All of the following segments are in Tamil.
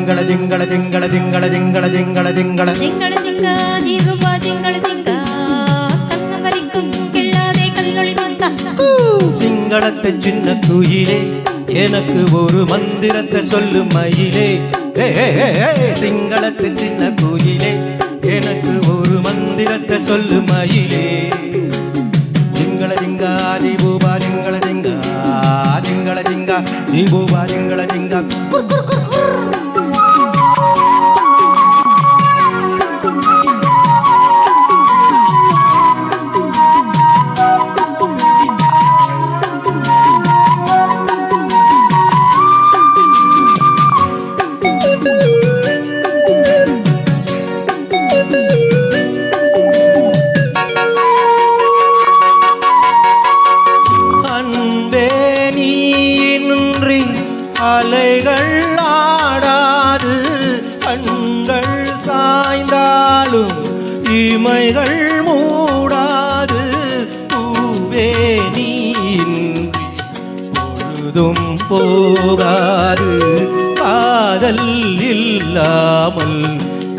ജിംഗള ജിംഗള ജിംഗള ജിംഗള ജിംഗള ജിംഗള ജിംഗള ജിംഗള ജിംഗ ജീവ ജിംഗള ജിംഗ കണ്ണ വലിക്കും കിള്ളാതെ കല്ലൊളി മങ്ക சிங்களத்து சின்ன குயிலே எனக்கு ஒரு மந்திரத்தை சொல்லு மயிலே சிங்களத்து சின்ன குயிலே எனக்கு ஒரு மந்திரத்தை சொல்லு மயிலே ஜிங்கள ஜிங்கா ஜீபூபா ஜிங்கள ஜிங்கா ஜிங்கள ஜிங்கா ஜீபூபா ஜிங்கள ஜிங்கா அலைகள் ஆடாது கண்கள் சாய்ந்தாலும் இமைகள் மூடாது பூவே நீ பொழுதும் போகாது காதல் இல்லாமல்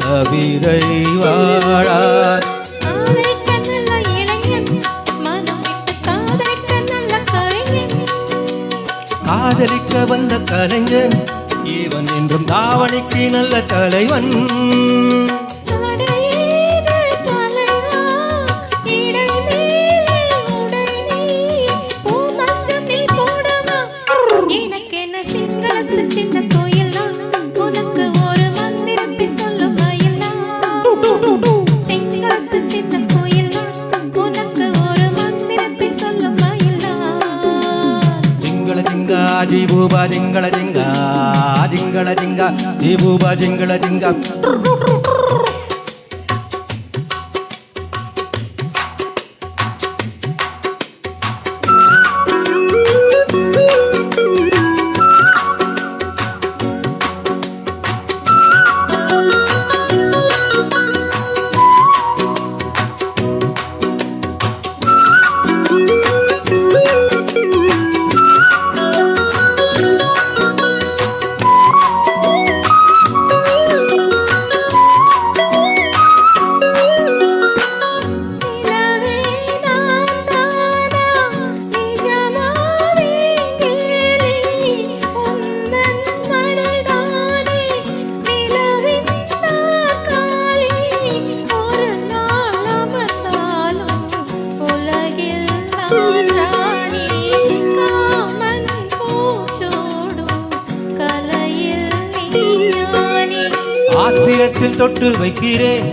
கவிதை வாழாது காதலிக்க வந்த கலைஞன் இவன் என்றும் தாவணிக்கு நல்ல தலைவன் ஜீபூபா ஜிங்கள ஜிங்கா ஜிங்கள ஜிங்கா ஜீபூபா ஜிங்கள ஜிங்கா ஆத்திரத்தில் தொட்டு வைக்கிறேன்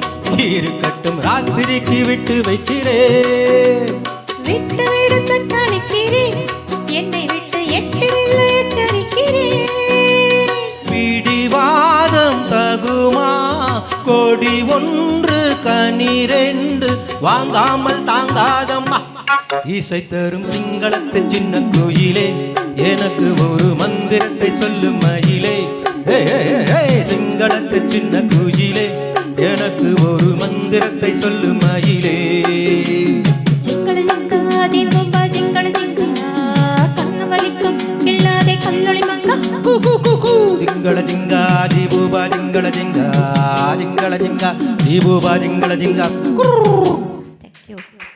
இருக்கட்டும் ராத்திரிக்கு விட்டு வைக்கிறேன் விட்டு விடுத்து தணிக்கிறேன் என்னை விட்டு எட்டில் எச்சரிக்கிறேன் பிடிவாதம் தகுமா கொடி ஒன்று கனிரெண்டு வாங்காமல் தாங்காதம்மா இசை தரும் சிங்களத்து சின்ன கோயிலே எனக்கு ஒரு மந்திரத்தை சொல்லும் மயிலே சிங்களத்து சின்ன குயிலே எனக்கு ஒரு மந்திரத்தை சொல்லும் மயிலே ஜிங்கள ஜிங்கா ஜீபூபா ஜிங்கள ஜிங்கா கண்ண வலிக்கும் கிள்ளாதே கல்லொளி மங்கா ஜிங்கள ஜிங்கா ஜீபூபா ஜிங்கள ஜிங்கா ஜிங்கள ஜிங்கா ஜீபூபா ஜிங்கள ஜிங்கா Thank you.